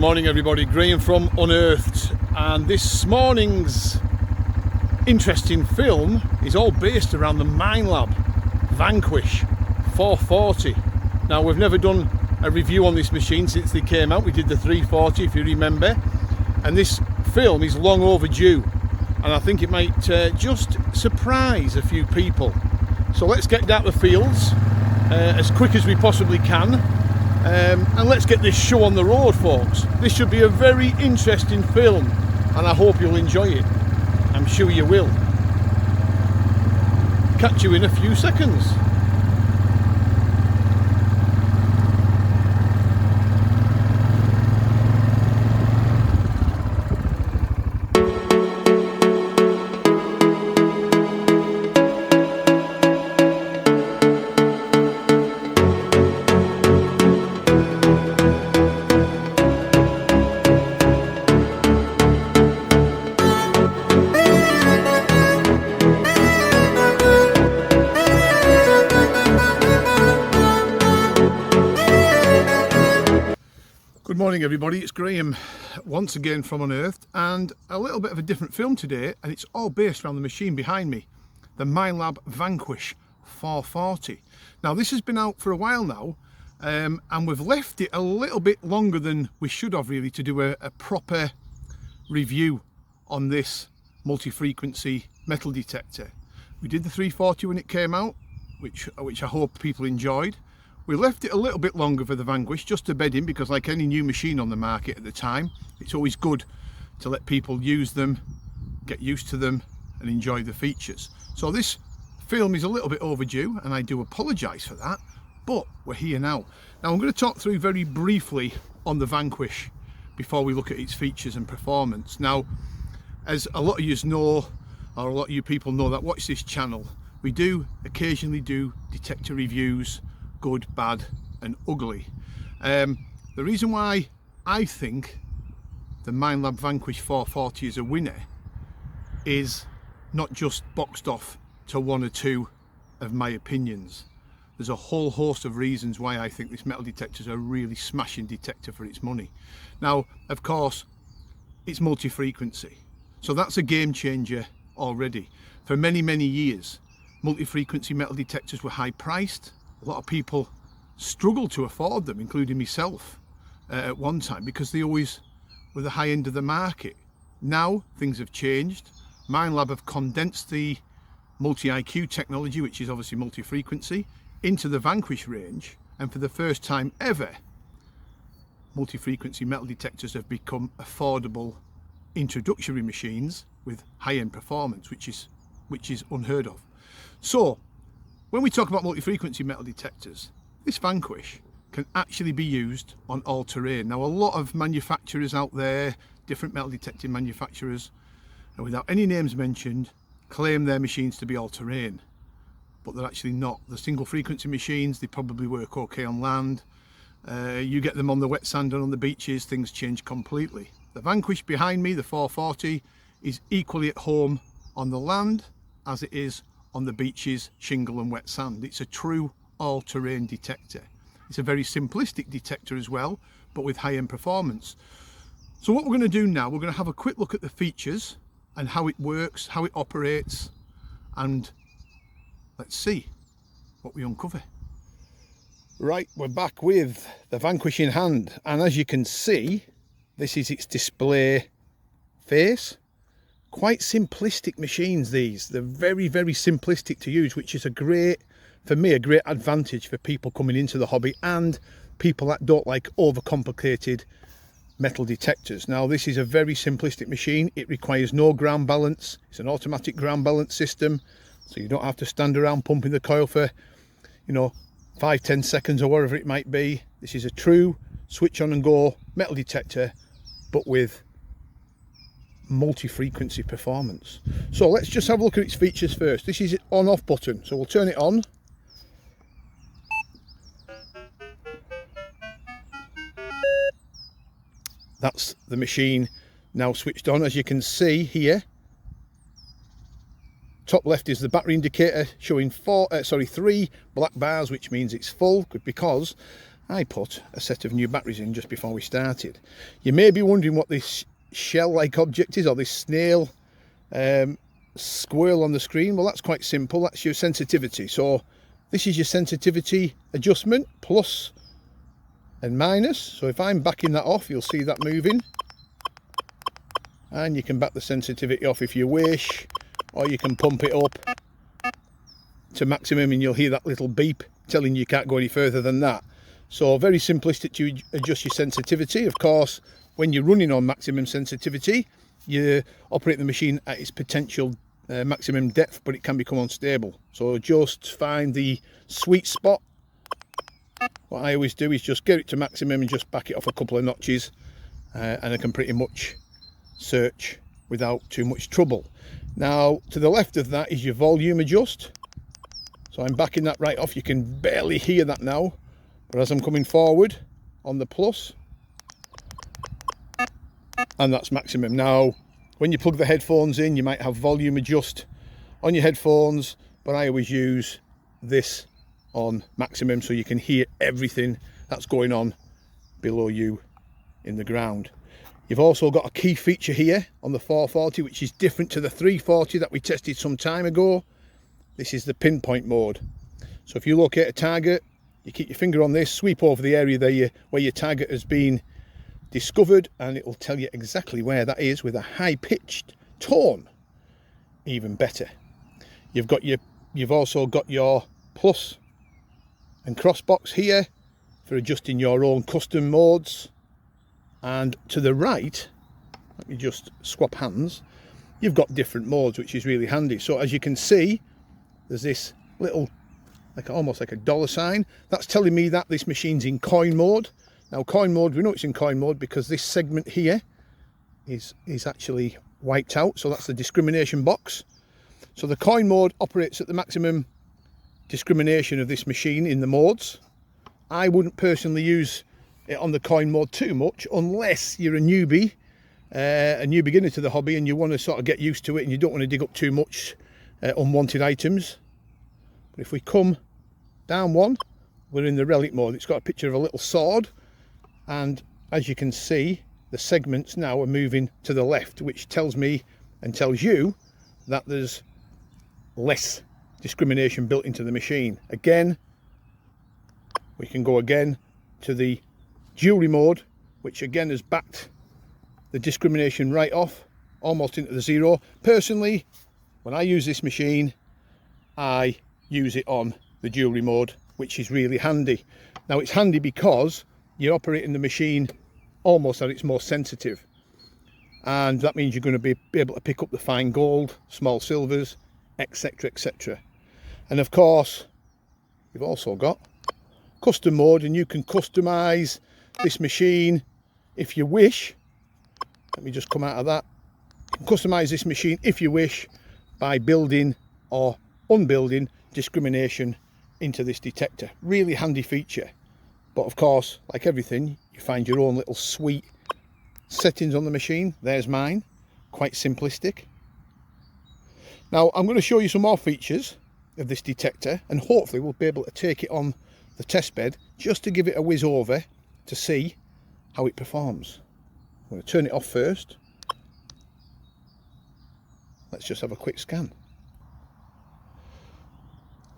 morning everybody, Graham from Unearthed, and this morning's interesting film is all based around the Minelab Vanquish 440. Now, we've never done a review on this machine since they came out. We did the 340 if you remember, and this film is long overdue, and I think it might just surprise a few people. So let's get down the fields as quick as we possibly can. And let's get this show on the road, folks. This should be a very interesting film, and I hope you'll enjoy it. I'm sure you will. Catch you in a few seconds. Good morning everybody, it's Graham once again from Unearthed, and a little bit of a different film today, and it's all based around the machine behind me, the Minelab Vanquish 440. Now, this has been out for a while now, and we've left it a little bit longer than we should have really to do a proper review on this multi-frequency metal detector. We did the 340 when it came out, which I hope people enjoyed. We left it a little bit longer for the Vanquish just to bed in, because like any new machine on the market at the time, it's always good to let people use them, get used to them and enjoy the features. So this film is a little bit overdue, and I do apologise for that, but we're here now. Now I'm going to talk through very briefly on the Vanquish before we look at its features and performance. Now, as a lot of you know, or a lot of you people know that watch this channel, we do occasionally do detector reviews, good, bad and ugly. The reason why I think the Minelab Vanquish 440 is a winner is not just boxed off to one or two of my opinions. There's a whole host of reasons why I think this metal detector is a really smashing detector for its money. Now, of course, it's multi-frequency, so that's a game changer already. For many years, multi-frequency metal detectors were high priced. A lot of people struggled to afford them, including myself at one time, because they always were the high end of the market. Now things have changed. Minelab have condensed the multi-IQ technology, which is obviously multi-frequency, into the Vanquish range, and for the first time ever, multi-frequency metal detectors have become affordable introductory machines with high-end performance, which is unheard of. So when we talk about multi-frequency metal detectors, this Vanquish can actually be used on all terrain. Now, a lot of manufacturers out there, different metal detecting manufacturers, and without any names mentioned, claim their machines to be all terrain, but they're actually not. The single frequency machines, they probably work okay on land. You get them on the wet sand and on the beaches, things change completely. The Vanquish behind me, the 440, is equally at home on the land as it is on the beaches, shingle and wet sand. It's a true all-terrain detector. It's a very simplistic detector as well, but with high-end performance. So what we're going to do now, we're going to have a quick look at the features and how it works, how it operates, and let's see what we uncover. Right, we're back with the Vanquish in hand, and as you can see, this is its display face. Quite simplistic machines, these. They're very simplistic to use, which is for me a great advantage for people coming into the hobby and people that don't like overcomplicated metal detectors. Now, this is a very simplistic machine. It requires no ground balance. It's an automatic ground balance system, so you don't have to stand around pumping the coil for 5-10 seconds or whatever it might be. This is a true switch on and go metal detector, but with multi-frequency performance. So let's just have a look at its features first. This is its on-off button, so we'll turn it on. That's the machine now switched on. As you can see here, top left is the battery indicator showing 3 black bars, which means it's full, because I put a set of new batteries in just before we started. You may be wondering what this shell-like object is, or this snail squirrel on the screen. Well, that's quite simple. That's your sensitivity. So this is your sensitivity adjustment, plus and minus. So if I'm backing that off, you'll see that moving, and you can back the sensitivity off if you wish, or you can pump it up to maximum and you'll hear that little beep telling you can't go any further than that. So very simplistic to adjust your sensitivity. Of course, when you're running on maximum sensitivity, you operate the machine at its potential maximum depth, but it can become unstable. So just find the sweet spot. What I always do is just get it to maximum and just back it off a couple of notches, and I can pretty much search without too much trouble. Now, to the left of that is your volume adjust. So I'm backing that right off. You can barely hear that now, but as I'm coming forward on the plus, and that's maximum. Now, when you plug the headphones in, you might have volume adjust on your headphones, but I always use this on maximum so you can hear everything that's going on below you in the ground. You've also got a key feature here on the 440, which is different to the 340 that we tested some time ago. This is the pinpoint mode. So if you locate a target, you keep your finger on this, sweep over the area there where your target has been discovered, and it will tell you exactly where that is with a high-pitched tone. Even better. You've also got your plus and cross box here for adjusting your own custom modes. And to the right, let me just swap hands, you've got different modes, which is really handy. So as you can see, there's this little, almost like a dollar sign. That's telling me that this machine's in coin mode. Now, coin mode, we know it's in coin mode because this segment here is actually wiped out. So that's the discrimination box. So the coin mode operates at the maximum discrimination of this machine in the modes. I wouldn't personally use it on the coin mode too much unless you're a newbie, a new beginner to the hobby, and you want to sort of get used to it and you don't want to dig up too much unwanted items. But if we come down one, we're in the relic mode. It's got a picture of a little sword, and as you can see, the segments now are moving to the left, which tells me and tells you that there's less discrimination built into the machine. Again, we can go again to the jewelry mode, which again has backed the discrimination right off, almost into the zero. Personally, when I use this machine, I use it on the jewelry mode, which is really handy. Now, it's handy because you're operating the machine almost at its most sensitive, and that means you're going to be able to pick up the fine gold, small silvers, etc, etc. And of course, you've also got custom mode, and you can customize this machine if you wish. Let me just come out of that. You can customize this machine if you wish by building or unbuilding discrimination into this detector. Really handy feature. But of course, like everything, you find your own little sweet settings on the machine. There's mine, quite simplistic. Now I'm going to show you some more features of this detector, and hopefully we'll be able to take it on the test bed just to give it a whiz over to see how it performs. I'm going to turn it off first. Let's just have a quick scan.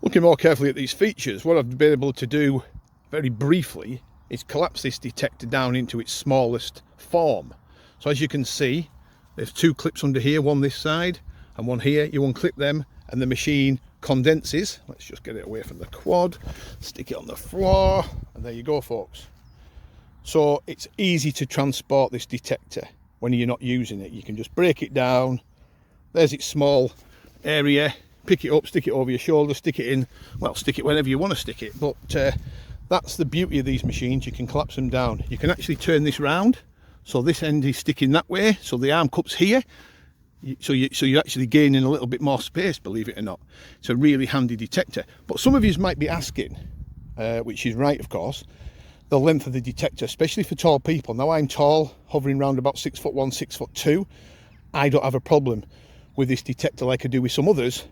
Looking more carefully at these features, what I've been able to do very briefly is collapse this detector down into its smallest form. So as you can see, there's two clips under here, one this side and one here. You unclip them and the machine condenses. Let's just get it away from the quad, stick it on the floor, and there you go, folks. So it's easy to transport this detector when you're not using it. You can just break it down. There's its small area. Pick it up, stick it over your shoulder, stick it in, well, stick it wherever you want to stick it. But that's the beauty of these machines. You can collapse them down. You can actually turn this round, so this end is sticking that way, so the arm cups here. So you're actually gaining a little bit more space, believe it or not. It's a really handy detector. But some of you might be asking, which is right, of course, the length of the detector, especially for tall people. Now, I'm tall, hovering around about 6'1", 6'2". I don't have a problem with this detector like I do with some others.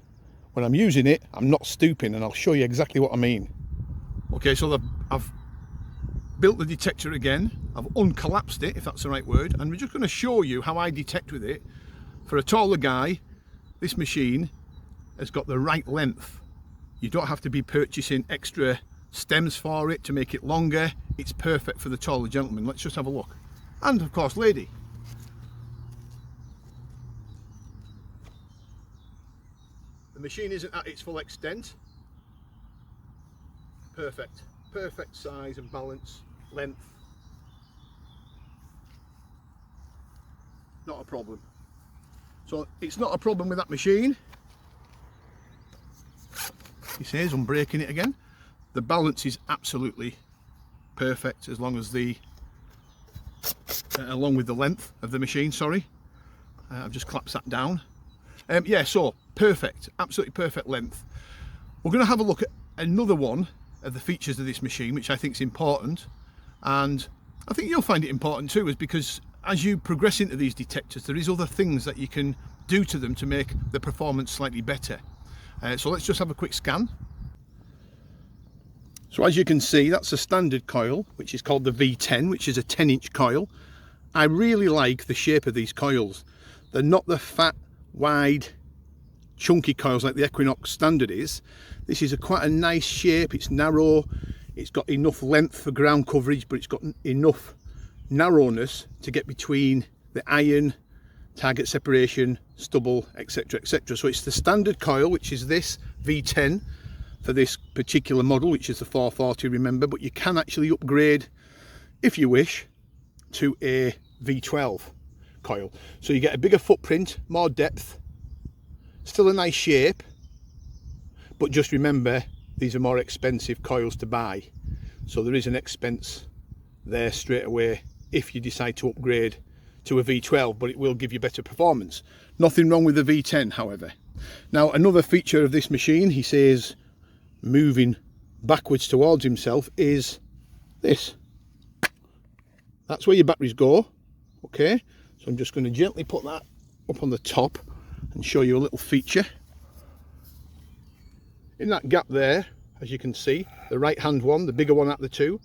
When I'm using it, I'm not stooping, and I'll show you exactly what I mean. Okay, so I've built the detector again. I've uncollapsed it, if that's the right word, and we're just going to show you how I detect with it. For a taller guy, this machine has got the right length. You don't have to be purchasing extra stems for it to make it longer. It's perfect for the taller gentleman. Let's just have a look. And of course lady. The machine isn't at its full extent. Perfect size and balance, length. Not a problem. So it's not a problem with that machine. He says, I'm breaking it again. The balance is absolutely perfect as long as along with the length of the machine, sorry. I've just collapsed that down. Yeah, so perfect, absolutely perfect length. We're going to have a look at another one of the features of this machine, which I think is important, and I think you'll find it important too, is because as you progress into these detectors, there is other things that you can do to them to make the performance slightly better. So let's just have a quick scan. So as you can see, that's a standard coil, which is called the V10, which is a 10-inch coil. I really like the shape of these coils. They're not the fat, wide, chunky coils like the Equinox standard is. This is quite a nice shape. It's narrow, it's got enough length for ground coverage, but it's got enough narrowness to get between the iron, target separation, stubble, etc, etc. So it's the standard coil, which is this V10 for this particular model, which is the 440, remember, but you can actually upgrade, if you wish, to a V12 coil. So you get a bigger footprint, more depth, still a nice shape, but just remember, these are more expensive coils to buy. So there is an expense there straight away if you decide to upgrade to a V12, but it will give you better performance. Nothing wrong with the V10, however. Now, another feature of this machine, he says, moving backwards towards himself, is this. That's where your batteries go. Okay, so I'm just going to gently put that up on the top and show you a little feature. In that gap there, as you can see, the right hand one, the bigger one out of the two,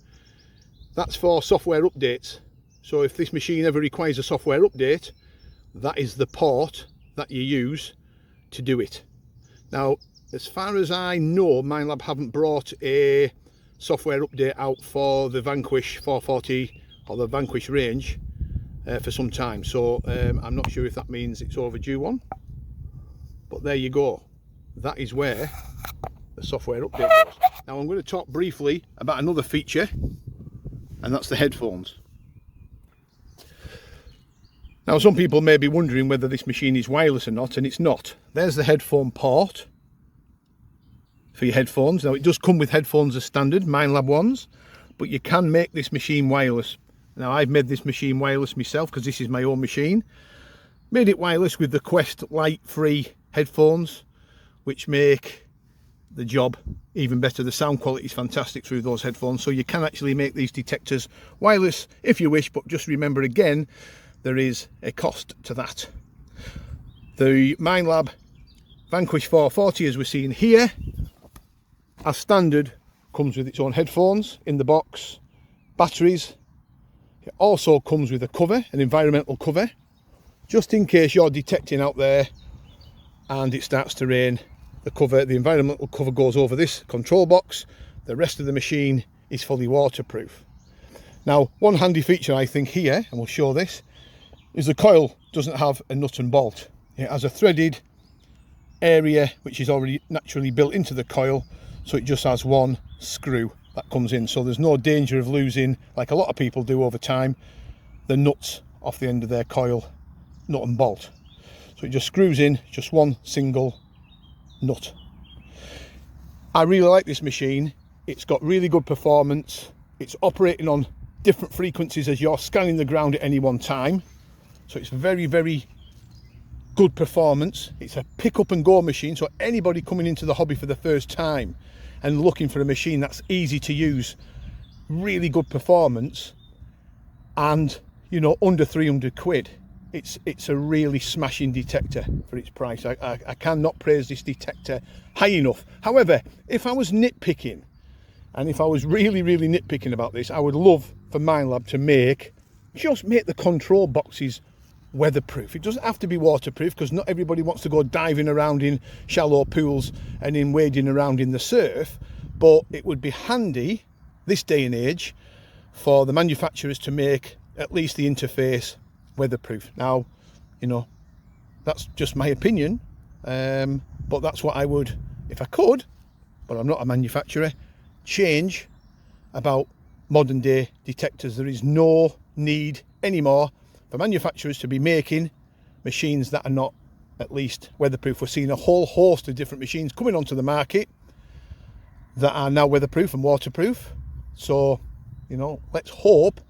that's for software updates. So if this machine ever requires a software update, that is the port that you use to do it. Now, as far as I know, Minelab haven't brought a software update out for the Vanquish 440 or the Vanquish range for some time. So I'm not sure if that means it's overdue one. But there you go. That is where the software update goes. Now I'm going to talk briefly about another feature, and that's the headphones. Now some people may be wondering whether this machine is wireless or not, and it's not. There's the headphone port for your headphones. Now it does come with headphones as standard, Minelab ones, but you can make this machine wireless. Now I've made this machine wireless myself because this is my own machine. Made it wireless with the Quest Lite free headphones, which make the job even better. The sound quality is fantastic through those headphones, so you can actually make these detectors wireless if you wish, but just remember again, there is a cost to that. The Minelab Vanquish 440, as we're seeing here, as standard, comes with its own headphones in the box, batteries. It also comes with a cover, an environmental cover, just in case you're detecting out there and it starts to rain. The environmental cover goes over this control box. The rest of the machine is fully waterproof. Now, one handy feature I think here, and we'll show this, is the coil doesn't have a nut and bolt. It has a threaded area which is already naturally built into the coil, so it just has one screw that comes in. So there's no danger of losing, like a lot of people do over time, the nuts off the end of their coil, nut and bolt. So it just screws in, just one single nut. I really like this machine. It's got really good performance. It's operating on different frequencies as you're scanning the ground at any one time. So it's very, very good performance. It's a pick up and go machine, so anybody coming into the hobby for the first time and looking for a machine that's easy to use, really good performance, and you know, under 300 quid, it's a really smashing detector for its price. I cannot praise this detector high enough. However, if I was nitpicking, And if I was really nitpicking about this, I would love for Minelab to just make the control boxes weatherproof. It doesn't have to be waterproof, because not everybody wants to go diving around in shallow pools and in wading around in the surf, but it would be handy this day and age for the manufacturers to make at least the interface weatherproof. Now, you know, that's just my opinion, but that's what I would, if I could, but I'm not a manufacturer, change about modern day detectors. There is no need anymore for manufacturers to be making machines that are not at least weatherproof. We're seeing a whole host of different machines coming onto the market that are now weatherproof and waterproof. So, you know, let's hope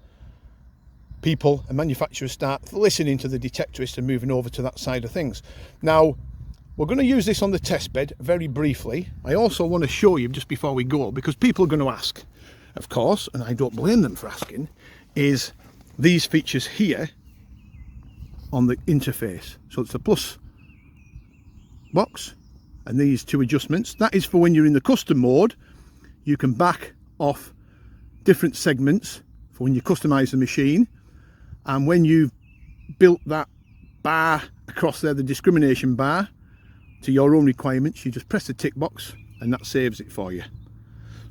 people and manufacturers start listening to the detectorists and moving over to that side of things. Now, we're going to use this on the test bed very briefly. I also want to show you, just before we go, because people are going to ask, of course, and I don't blame them for asking, is these features here on the interface. So it's the plus box and these two adjustments. That is for when you're in the custom mode. You can back off different segments for when you customize the machine, and when you've built that bar across there, the discrimination bar, to your own requirements, you just press the tick box and that saves it for you.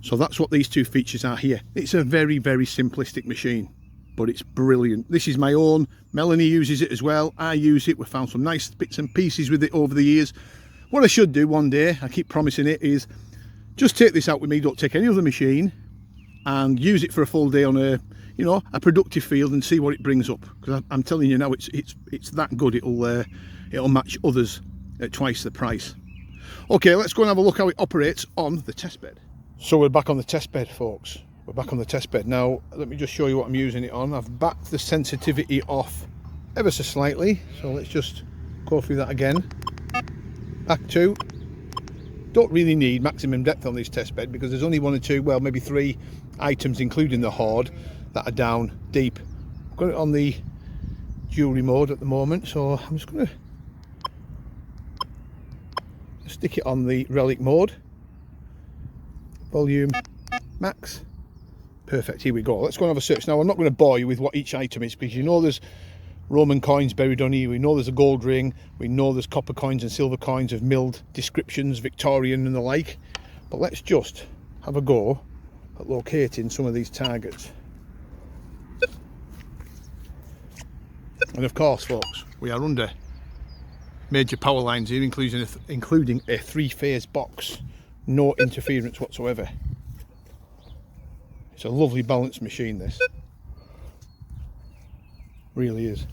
So that's what these two features are here. It's a very simplistic machine, but it's brilliant. This is my own. Melanie uses it as well. I use it. We've found some nice bits and pieces with it over the years. What I should do one day, I keep promising it, is just take this out with me, don't take any other machine, and use it for a full day on a, you know, a productive field, and see what it brings up. Because I'm telling you now, it's that good. It'll match others at twice the price. Okay, let's go and have a look how it operates on the test bed. So we're back on the test bed, folks. We're back on the test bed. Now, let me just show you what I'm using it on. I've backed the sensitivity off ever so slightly. So let's just go through that again. Back to. Don't really need maximum depth on this test bed, because there's only one or two, well, maybe three items, including the hoard, that are down deep. I've got it on the jewelry mode at the moment, so I'm just going to stick it on the relic mode. Volume max. Perfect, here we go. Let's go and have a search. Now, I'm not going to bore you with what each item is, because you know there's Roman coins buried on here, we know there's a gold ring, we know there's copper coins and silver coins of milled descriptions, Victorian and the like. But let's just have a go at locating some of these targets. And of course, folks, we are under major power lines here, including a three-phase box. No interference whatsoever. It's a lovely balanced machine, this. Really is.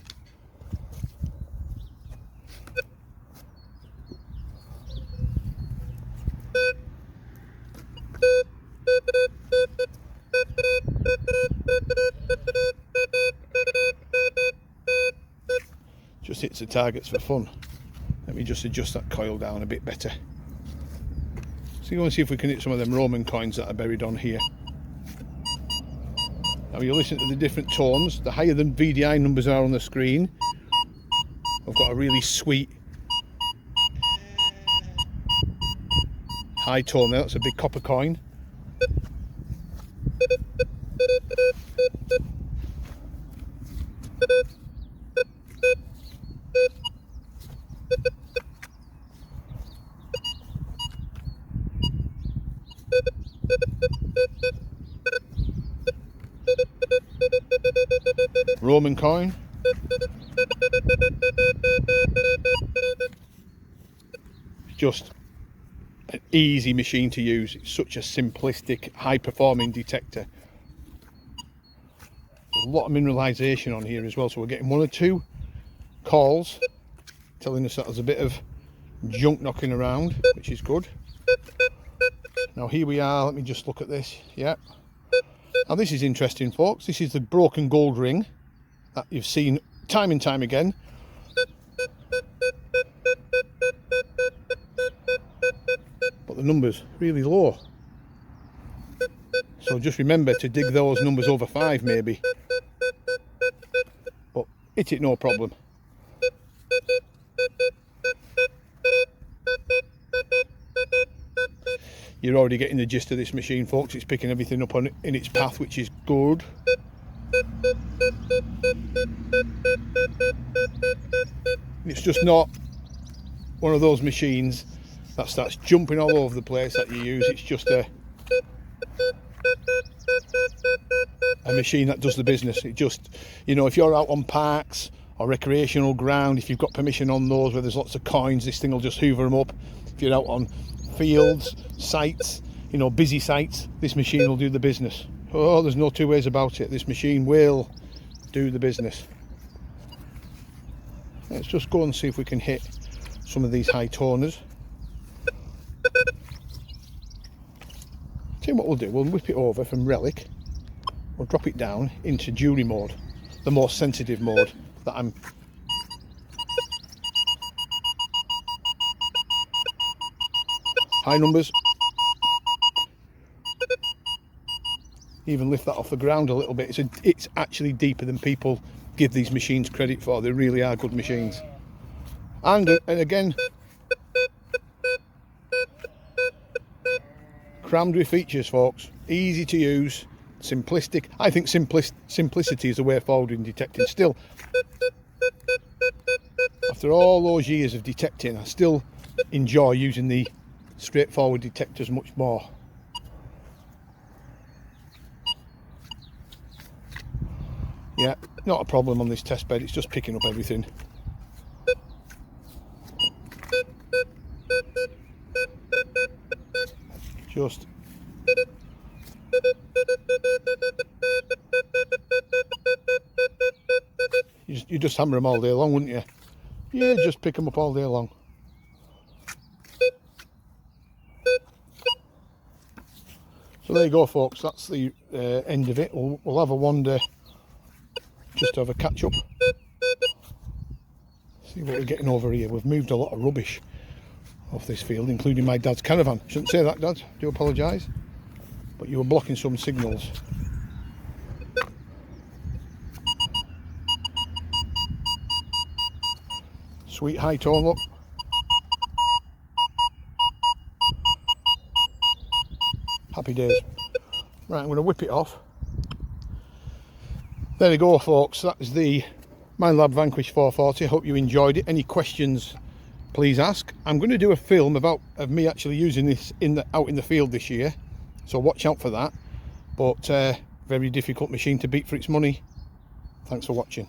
Just hits the targets for fun. Let me just adjust that coil down a bit better. So go and see if we can hit some of them Roman coins that are buried on here. Now you listen to the different tones. The higher the VDI numbers are on the screen, I've got a really sweet high tone there. That's a big copper coin. Roman coin. It's just an easy machine to use. It's such a simplistic, high-performing detector. A lot of mineralization on here as well, so we're getting one or two calls telling us that there's a bit of junk knocking around, which is good. Now here we are. Let me just look at this. Yep. Now this is interesting, folks. This is the broken gold ring that you've seen time and time again. But the number's really low. So just remember to dig those numbers over 5 maybe. But hit it no problem. you're already getting the gist of this machine, folks. It's picking everything up in its path, which is good. It's just not one of those machines that starts jumping all over the place that you use. It's just a machine that does the business. It just, you know, if you're out on parks or recreational ground, if you've got permission on those where there's lots of coins, this thing will just hoover them up. If you're out on fields, sites, you know, busy sites, this machine will do the business. Oh, there's no two ways about it. This machine will do the business. Let's just go and see if we can hit some of these high toners. See what we'll do, we'll whip it over from relic, we'll drop it down into jury mode, the more sensitive mode that I'm high numbers. Even lift that off the ground a little bit. It's actually deeper than people give these machines credit for. They really are good machines. And again, crammed with features, folks. Easy to use, simplistic. I think simplicity is the way forward in detecting. Still, after all those years of detecting, I still enjoy using the straightforward detectors much more. Yeah, not a problem on this test bed. It's just picking up everything. Just you just hammer them all day long, wouldn't you? Yeah, just pick them up all day long. So there you go, folks. That's the end of it. We'll have a wander, just to have a catch up. See what we're getting over here. We've moved a lot of rubbish off this field, including my dad's caravan. Shouldn't say that, Dad. Do apologise. But you were blocking some signals. Sweet high tone, look. Happy days. Right, I'm going to whip it off. There you go, folks. That is the Minelab Vanquish 440. I hope you enjoyed it. Any questions, please ask. I'm going to do a film of me actually using this out in the field this year, so watch out for that. But very difficult machine to beat for its money. Thanks for watching.